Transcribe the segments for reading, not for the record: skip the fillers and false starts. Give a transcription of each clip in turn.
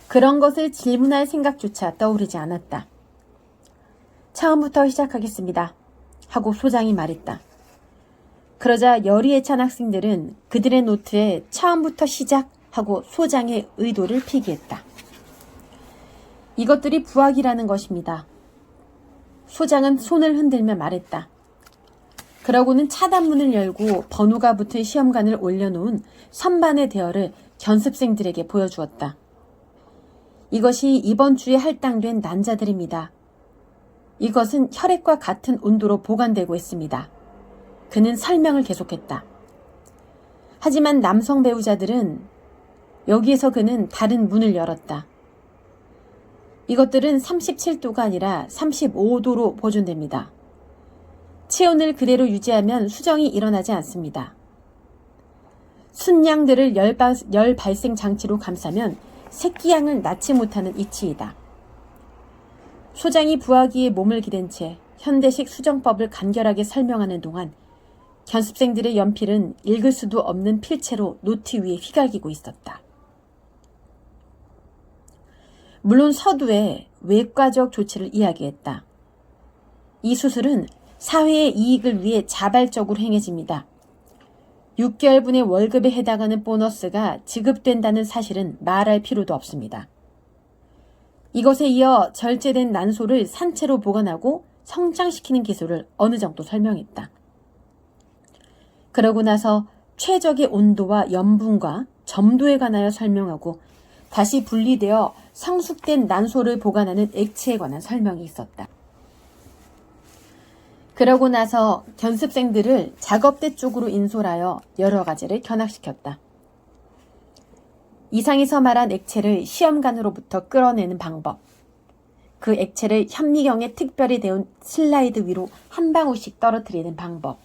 그런 것을 질문할 생각조차 떠오르지 않았다. 처음부터 시작하겠습니다. 하고 소장이 말했다. 그러자 열의에 찬 학생들은 그들의 노트에 처음부터 시작하고 소장의 의도를 피기했다. 이것들이 부학이라는 것입니다. 소장은 손을 흔들며 말했다. 그러고는 차단문을 열고 번호가 붙은 시험관을 올려놓은 선반의 대여를 견습생들에게 보여주었다. 이것이 이번 주에 할당된 난자들입니다. 이것은 혈액과 같은 온도로 보관되고 있습니다. 그는 설명을 계속했다. 하지만 남성 배우자들은 여기에서 그는 다른 문을 열었다. 이것들은 37도가 아니라 35도로 보존됩니다. 체온을 그대로 유지하면 수정이 일어나지 않습니다. 순양들을 열 발생 장치로 감싸면 새끼양을 낳지 못하는 이치이다. 소장이 부하기에 몸을 기댄 채 현대식 수정법을 간결하게 설명하는 동안 견습생들의 연필은 읽을 수도 없는 필체로 노트 위에 휘갈기고 있었다. 물론 서두에 외과적 조치를 이야기했다. 이 수술은 사회의 이익을 위해 자발적으로 행해집니다. 6개월분의 월급에 해당하는 보너스가 지급된다는 사실은 말할 필요도 없습니다. 이것에 이어 절제된 난소를 산채로 보관하고 성장시키는 기술을 어느 정도 설명했다. 그러고 나서 최적의 온도와 염분과 점도에 관하여 설명하고 다시 분리되어 성숙된 난소를 보관하는 액체에 관한 설명이 있었다. 그러고 나서 견습생들을 작업대 쪽으로 인솔하여 여러 가지를 견학시켰다. 이상에서 말한 액체를 시험관으로부터 끌어내는 방법, 그 액체를 현미경에 특별히 데운 슬라이드 위로 한 방울씩 떨어뜨리는 방법,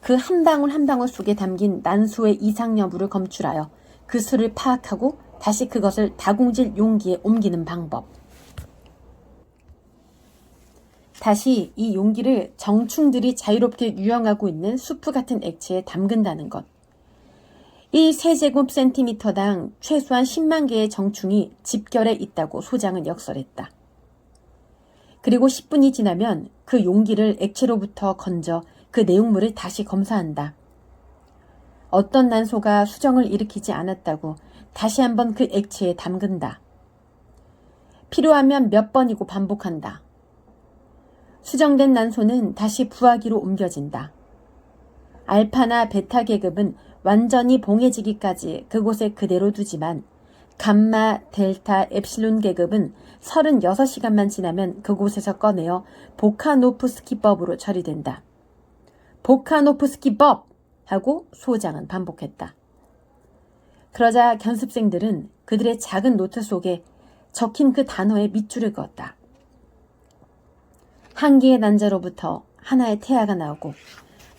그 한 방울 한 방울 속에 담긴 난소의 이상 여부를 검출하여 그 수를 파악하고 다시 그것을 다공질 용기에 옮기는 방법, 다시 이 용기를 정충들이 자유롭게 유영하고 있는 수프 같은 액체에 담근다는 것. 1세제곱센티미터당 최소한 10만 개의 정충이 집결해 있다고 소장은 역설했다. 그리고 10분이 지나면 그 용기를 액체로부터 건져 그 내용물을 다시 검사한다. 어떤 난소가 수정을 일으키지 않았다고 다시 한번 그 액체에 담근다. 필요하면 몇 번이고 반복한다. 수정된 난소는 다시 부하기로 옮겨진다. 알파나 베타 계급은 완전히 봉해지기까지 그곳에 그대로 두지만 감마, 델타, 엡실론 계급은 36시간만 지나면 그곳에서 꺼내어 보카노프스키법으로 처리된다. 보카노프스키법! 하고 소장은 반복했다. 그러자 견습생들은 그들의 작은 노트 속에 적힌 그 단어에 밑줄을 그었다. 한 개의 난자로부터 하나의 태아가 나오고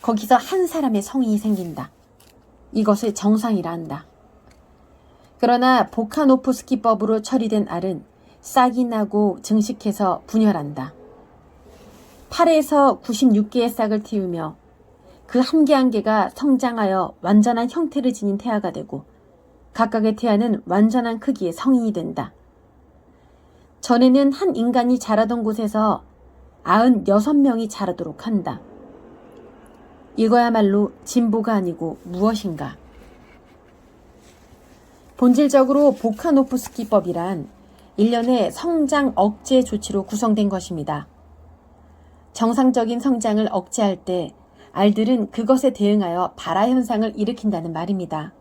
거기서 한 사람의 성인이 생긴다. 이것을 정상이라 한다. 그러나 보카노프스키법으로 처리된 알은 싹이 나고 증식해서 분열한다. 8에서 96개의 싹을 틔우며 그 한 개 한 개가 성장하여 완전한 형태를 지닌 태아가 되고 각각의 태아는 완전한 크기의 성인이 된다. 전에는 한 인간이 자라던 곳에서 96명이 자라도록 한다. 이거야말로 진보가 아니고 무엇인가. 본질적으로 보카노프스키법이란 일련의 성장 억제 조치로 구성된 것입니다. 정상적인 성장을 억제할 때 알들은 그것에 대응하여 발화 현상을 일으킨다는 말입니다.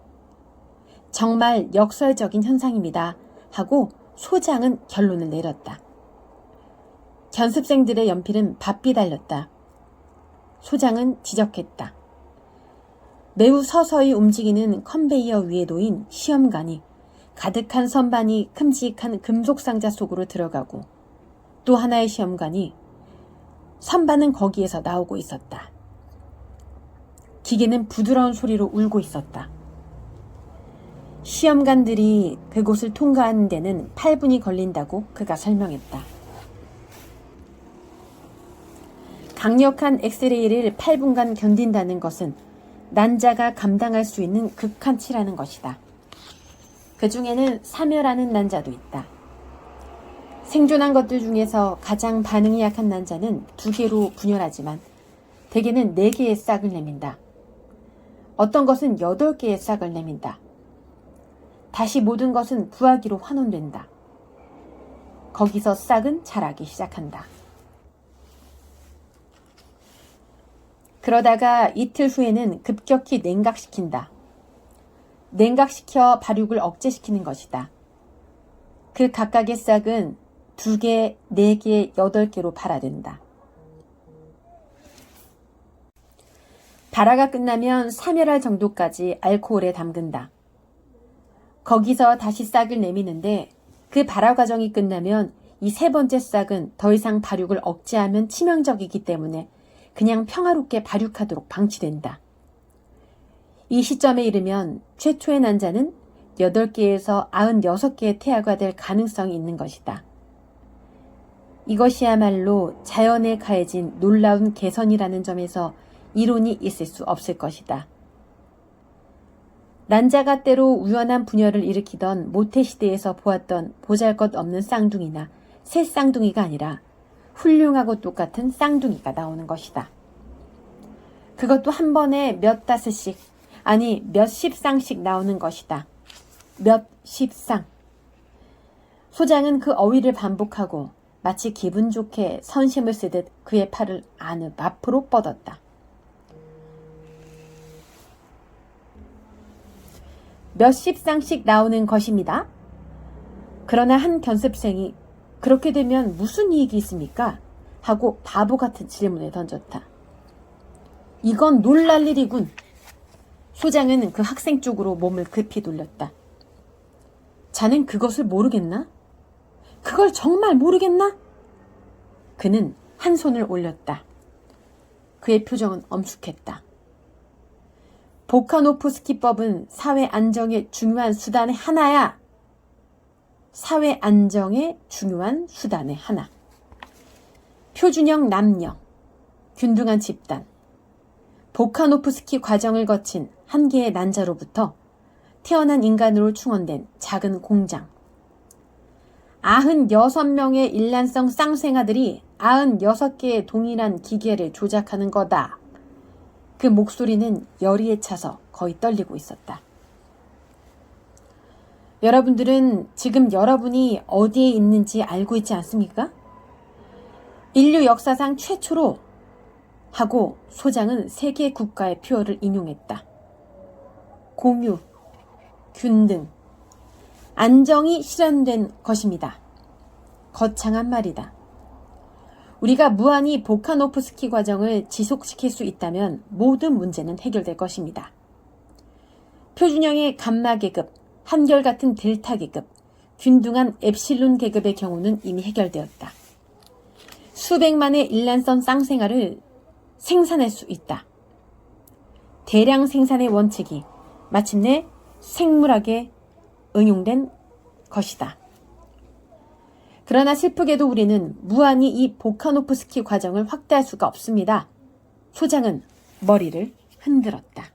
정말 역설적인 현상입니다. 하고 소장은 결론을 내렸다. 견습생들의 연필은 바삐 달렸다. 소장은 지적했다. 매우 서서히 움직이는 컨베이어 위에 놓인 시험관이 가득한 선반이 큼직한 금속 상자 속으로 들어가고 또 하나의 시험관이 선반은 거기에서 나오고 있었다. 기계는 부드러운 소리로 울고 있었다. 시험관들이 그곳을 통과하는 데는 8분이 걸린다고 그가 설명했다. 강력한 엑스레이를 8분간 견딘다는 것은 난자가 감당할 수 있는 극한치라는 것이다. 그 중에는 사멸하는 난자도 있다. 생존한 것들 중에서 가장 반응이 약한 난자는 2개로 분열하지만 대개는 4개의 싹을 내민다. 어떤 것은 8개의 싹을 내민다. 다시 모든 것은 부화기로 환원된다. 거기서 싹은 자라기 시작한다. 그러다가 이틀 후에는 급격히 냉각시킨다. 냉각시켜 발육을 억제시키는 것이다. 그 각각의 싹은 2개, 4개, 8개로 발화된다. 발화가 끝나면 사멸할 정도까지 알코올에 담근다. 거기서 다시 싹을 내미는데 그 발화 과정이 끝나면 이 3번째 싹은 더 이상 발육을 억제하면 치명적이기 때문에 그냥 평화롭게 발육하도록 방치된다. 이 시점에 이르면 최초의 난자는 8개에서 96개의 태아가 될 가능성이 있는 것이다. 이것이야말로 자연에 가해진 놀라운 개선이라는 점에서 이론이 있을 수 없을 것이다. 난자가 때로 우연한 분열을 일으키던 모태시대에서 보았던 보잘것없는 쌍둥이나 새 쌍둥이가 아니라 훌륭하고 똑같은 쌍둥이가 나오는 것이다. 그것도 한 번에 몇 다섯씩, 아니 몇십 쌍씩 나오는 것이다. 몇십 쌍. 소장은 그 어휘를 반복하고 마치 기분 좋게 선심을 쓰듯 그의 팔을 앞으로 뻗었다. 몇십 쌍씩 나오는 것입니다. 그러나 한 견습생이 그렇게 되면 무슨 이익이 있습니까? 하고 바보 같은 질문을 던졌다. 이건 놀랄 일이군. 소장은 그 학생 쪽으로 몸을 급히 돌렸다. 자넨 그것을 모르겠나? 그걸 정말 모르겠나? 그는 한 손을 올렸다. 그의 표정은 엄숙했다. 보카노프스키법은 사회 안정의 중요한 수단의 하나야. 사회 안정의 중요한 수단의 하나. 표준형 남녀, 균등한 집단, 보카노프스키 과정을 거친 한 개의 난자로부터 태어난 인간으로 충원된 작은 공장. 96명의 일란성 쌍생아들이 96개의 동일한 기계를 조작하는 거다. 그 목소리는 열의에 차서 거의 떨리고 있었다. 여러분들은 지금 여러분이 어디에 있는지 알고 있지 않습니까? 인류 역사상 최초로 하고 소장은 세계 국가의 표어를 인용했다. 공유, 균등, 안정이 실현된 것입니다. 거창한 말이다. 우리가 무한히 보카노프스키 과정을 지속시킬 수 있다면 모든 문제는 해결될 것입니다. 표준형의 감마 계급, 한결같은 델타 계급, 균등한 엡실론 계급의 경우는 이미 해결되었다. 수백만의 일란성 쌍생아를 생산할 수 있다. 대량 생산의 원칙이 마침내 생물학에 응용된 것이다. 그러나 슬프게도 우리는 무한히 이 보카노프스키 과정을 확대할 수가 없습니다. 소장은 머리를 흔들었다.